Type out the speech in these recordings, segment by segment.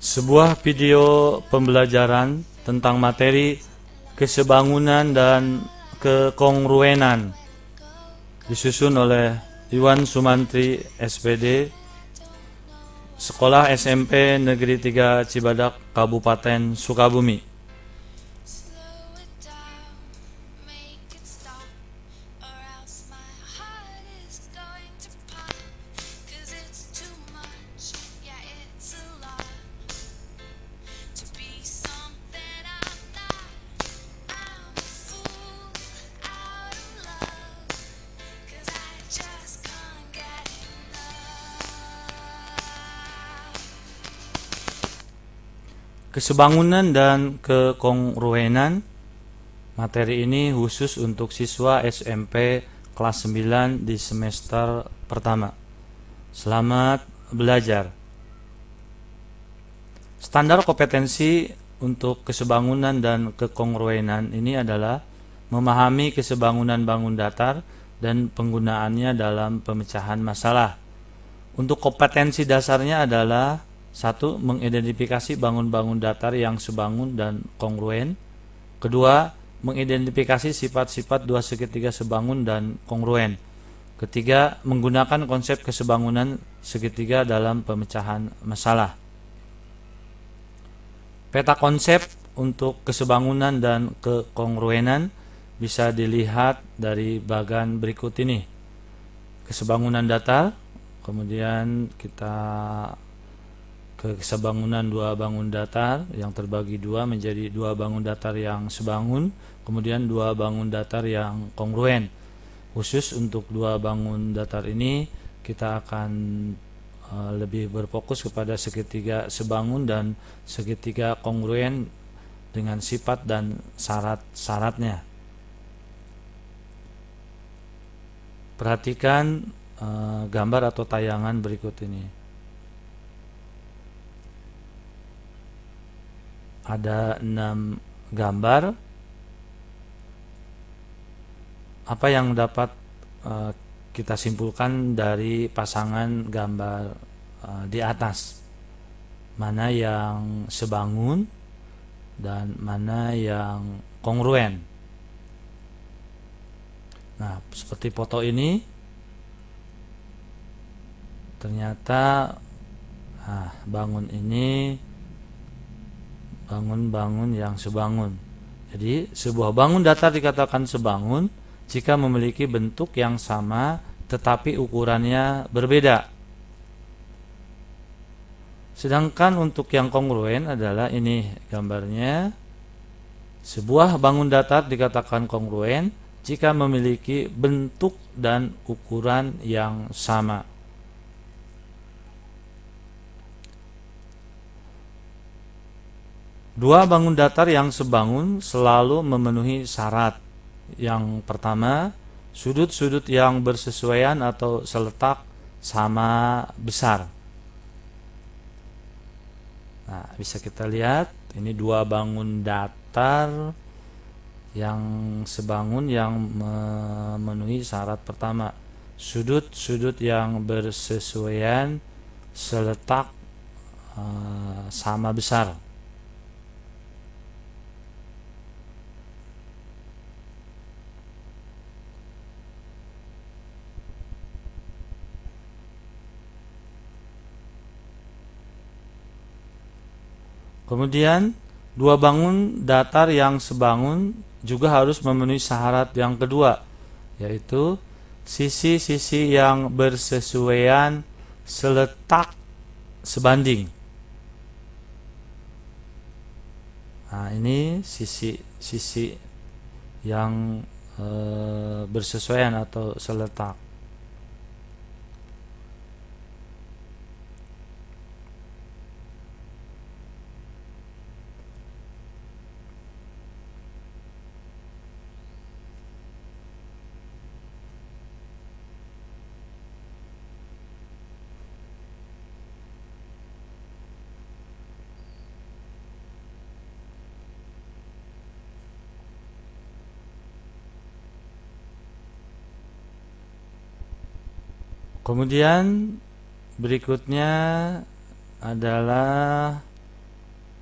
Sebuah video pembelajaran tentang materi kesebangunan dan kekongruenan disusun oleh Iwan Sumantri SPD, Sekolah SMP Negeri 3 Cibadak, Kabupaten Sukabumi. Kesebangunan dan kekongruenan. Materi ini khusus untuk siswa SMP kelas 9 di semester pertama. Selamat belajar. Standar kompetensi untuk kesebangunan dan kekongruenan ini adalah memahami kesebangunan bangun datar dan penggunaannya dalam pemecahan masalah. Untuk kompetensi dasarnya adalah 1. Mengidentifikasi bangun-bangun datar yang sebangun dan kongruen. Kedua, mengidentifikasi sifat-sifat dua segitiga sebangun dan kongruen. Ketiga, menggunakan konsep kesebangunan segitiga dalam pemecahan masalah. Peta konsep untuk kesebangunan dan kekongruenan bisa dilihat dari bagan berikut ini. Kesebangunan datar, kemudian kita kesebangunan dua bangun datar yang terbagi dua menjadi dua bangun datar yang sebangun, kemudian dua bangun datar yang kongruen. Khusus untuk dua bangun datar ini kita akan lebih berfokus kepada segitiga sebangun dan segitiga kongruen dengan sifat dan syarat-syaratnya. Perhatikan gambar atau tayangan berikut ini. Ada 6 gambar. Apa yang dapat kita simpulkan dari pasangan gambar di atas? Mana yang sebangun dan mana yang kongruen? Nah, seperti foto ini, ternyata bangun ini bangun-bangun yang sebangun. Jadi sebuah bangun datar dikatakan sebangun jika memiliki bentuk yang sama tetapi ukurannya berbeda. Sedangkan untuk yang kongruen adalah ini gambarnya. Sebuah bangun datar dikatakan kongruen jika memiliki bentuk dan ukuran yang sama. Dua bangun datar yang sebangun selalu memenuhi syarat. Yang pertama, sudut-sudut yang bersesuaian atau seletak sama besar. Nah, bisa kita lihat ini dua bangun datar yang sebangun yang memenuhi syarat pertama. Sudut-sudut yang bersesuaian seletak sama besar. Kemudian dua bangun datar yang sebangun juga harus memenuhi syarat yang kedua, yaitu sisi-sisi yang bersesuaian seletak sebanding. Nah, ini sisi yang bersesuaian atau seletak. Kemudian berikutnya adalah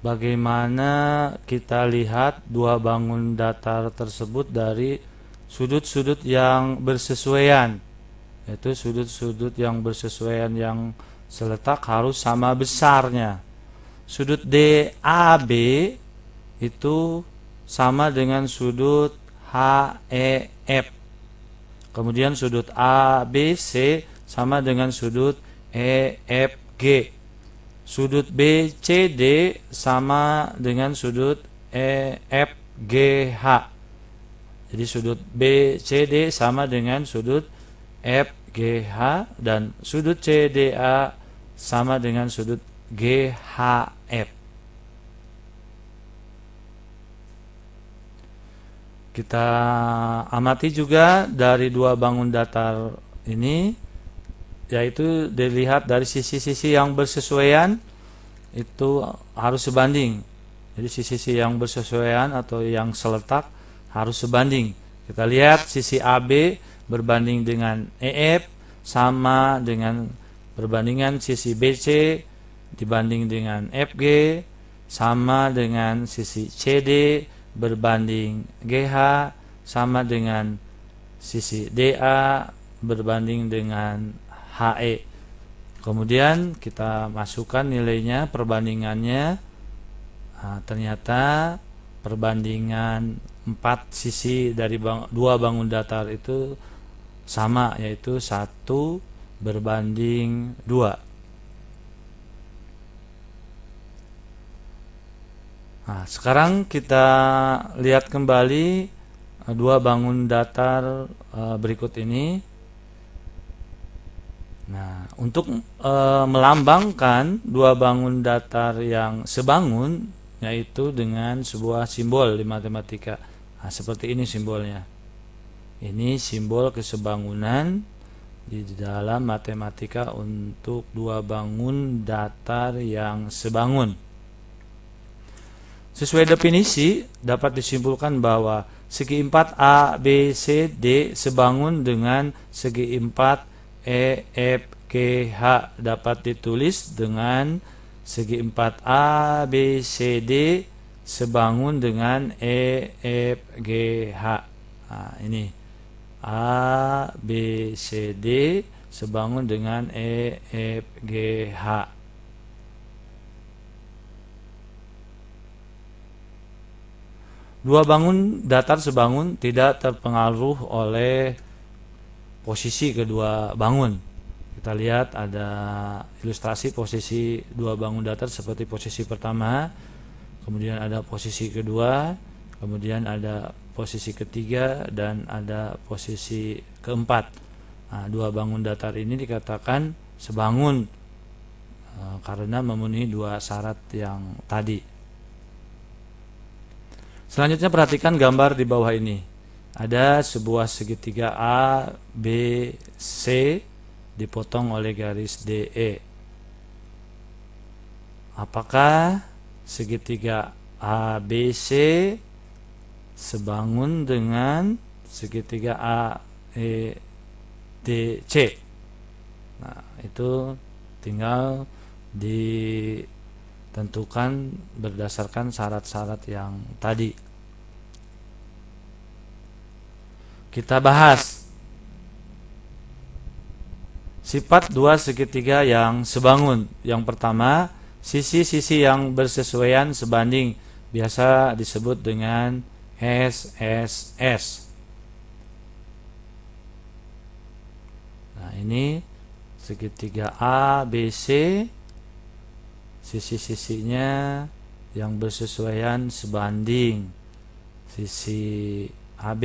bagaimana kita lihat dua bangun datar tersebut dari sudut-sudut yang bersesuaian, yaitu sudut-sudut yang bersesuaian yang seletak harus sama besarnya. Sudut DAB itu sama dengan sudut HEF. Kemudian sudut ABC sama dengan sudut EFG. Sudut BCD sama dengan sudut EFGH. Jadi sudut BCD sama dengan sudut FGH dan sudut CDA sama dengan sudut GHF. Kita amati juga dari dua bangun datar ini, yaitu dilihat dari sisi-sisi yang bersesuaian itu harus sebanding. Jadi sisi-sisi yang bersesuaian atau yang seletak harus sebanding. Kita lihat sisi AB berbanding dengan EF sama dengan perbandingan sisi BC dibanding dengan FG sama dengan sisi CD berbanding GH sama dengan sisi DA berbanding dengan HE. Kemudian kita masukkan nilainya, perbandingannya. Nah, ternyata perbandingan 4 sisi dari dua bangun datar itu sama, yaitu 1 berbanding 2. Nah, sekarang kita lihat kembali dua bangun datar berikut ini. Nah, untuk melambangkan dua bangun datar yang sebangun, yaitu dengan sebuah simbol di matematika. Nah, seperti ini simbolnya. Ini simbol kesebangunan di dalam matematika untuk dua bangun datar yang sebangun. Sesuai definisi, dapat disimpulkan bahwa segi 4 ABCD sebangun dengan segi 4 EFGH. Dapat ditulis dengan segi 4 ABCD sebangun dengan EFGH. Nah, ini ABCD sebangun dengan EFGH. Dua bangun datar sebangun tidak terpengaruh oleh posisi kedua bangun. Kita lihat ada ilustrasi posisi dua bangun datar seperti posisi pertama, kemudian ada posisi kedua, kemudian ada posisi ketiga, dan ada posisi keempat. Nah, dua bangun datar ini dikatakan sebangun karena memenuhi dua syarat yang tadi. Selanjutnya perhatikan gambar di bawah ini. Ada sebuah segitiga A, B, C dipotong oleh garis DE. Apakah segitiga ABC sebangun dengan segitiga AEDC? Nah, itu tinggal ditentukan berdasarkan syarat-syarat yang tadi. Kita bahas sifat dua segitiga yang sebangun. Yang pertama, sisi-sisi yang bersesuaian sebanding, biasa disebut dengan SSS. Nah, ini segitiga ABC, sisi-sisinya yang bersesuaian sebanding. Sisi AB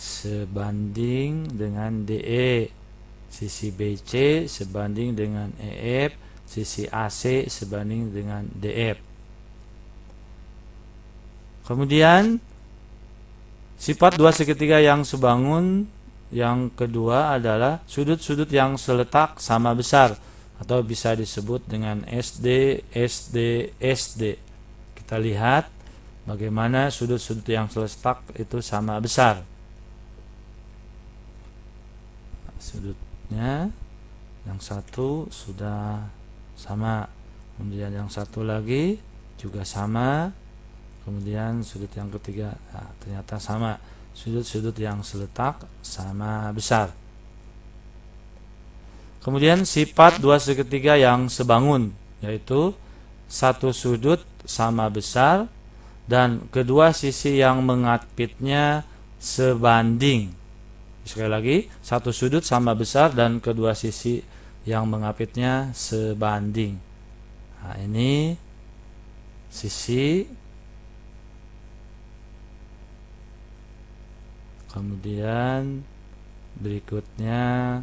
sebanding dengan DE, sisi BC sebanding dengan EF, sisi AC sebanding dengan DF. Kemudian sifat dua segitiga yang sebangun yang kedua adalah sudut-sudut yang seletak sama besar, atau bisa disebut dengan SD, SD, SD. Kita lihat bagaimana sudut-sudut yang seletak itu sama besar. Sudutnya yang satu sudah sama, kemudian yang satu lagi juga sama. Kemudian sudut yang ketiga, ternyata sama. Sudut-sudut yang seletak sama besar. Kemudian sifat 2/3 yang sebangun, yaitu satu sudut sama besar dan kedua sisi yang mengapitnya sebanding. Sekali lagi, satu sudut sama besar dan kedua sisi yang mengapitnya sebanding. Nah, ini sisi. Kemudian berikutnya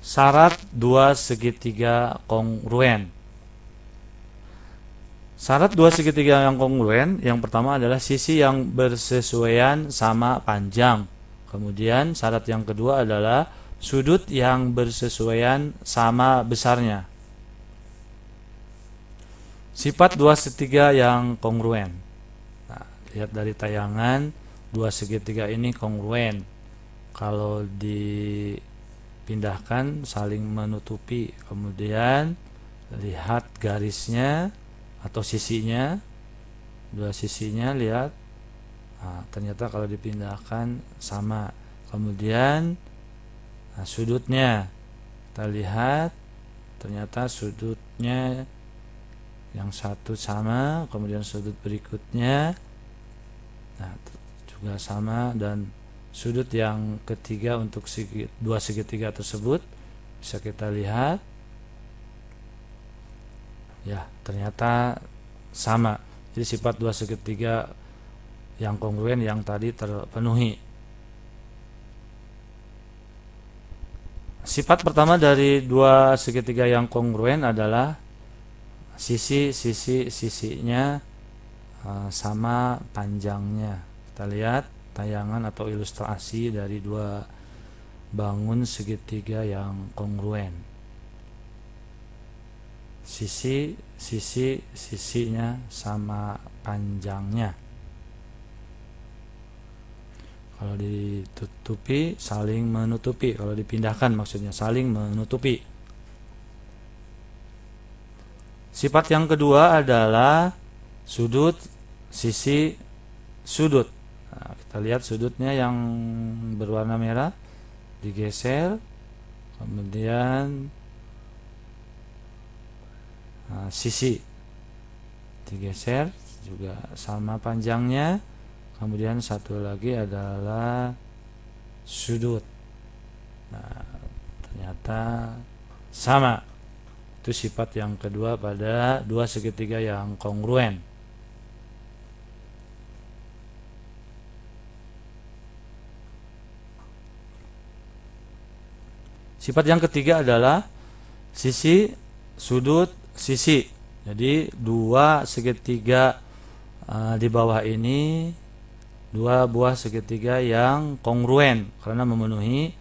syarat 2/3 kongruen. Syarat 2/3 yang kongruen, yang pertama adalah sisi yang bersesuaian sama panjang. Kemudian syarat yang kedua adalah sudut yang bersesuaian sama besarnya. Sifat 2/3 yang kongruen. Nah, lihat dari tayangan, 2/3 ini kongruen. Kalau dipindahkan saling menutupi. Kemudian lihat garisnya atau sisinya, dua sisinya lihat. Nah, ternyata kalau dipindahkan sama. Kemudian sudutnya kita lihat, ternyata sudutnya yang satu sama, kemudian sudut berikutnya juga sama, dan sudut yang ketiga untuk 2/3 tersebut bisa kita lihat. Ya, ternyata sama. Jadi sifat 2/3 yang kongruen yang tadi terpenuhi. Sifat pertama dari 2/3 yang kongruen adalah sisinya sama panjangnya. Kita lihat tayangan atau ilustrasi dari dua bangun segitiga yang kongruen. Sisinya sama panjangnya. Kalau ditutupi saling menutupi, kalau dipindahkan maksudnya saling menutupi. Sifat yang kedua adalah sudut, sisi, sudut. Nah, kita lihat sudutnya yang berwarna merah digeser, kemudian sisi digeser juga sama panjangnya. Kemudian satu lagi adalah sudut. Nah, ternyata sama. Itu sifat yang kedua pada 2/3 yang kongruen. Sifat yang ketiga adalah sisi, sudut, sisi. Jadi 2/3 di bawah ini 2 buah segitiga yang kongruen karena memenuhi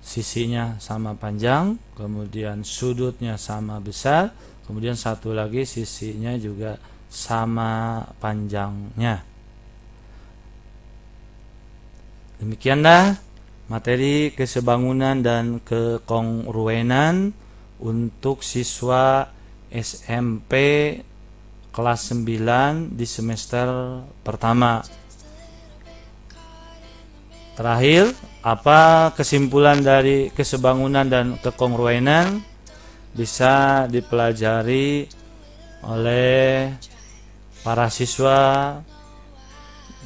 sisinya sama panjang, kemudian sudutnya sama besar, kemudian satu lagi sisinya juga sama panjangnya. Demikianlah materi kesebangunan dan kekongruenan untuk siswa SMP kelas 9 di semester pertama. Terakhir, apa kesimpulan dari kesebangunan dan kekongruenan? Bisa dipelajari oleh para siswa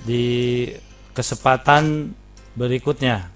di kesempatan berikutnya.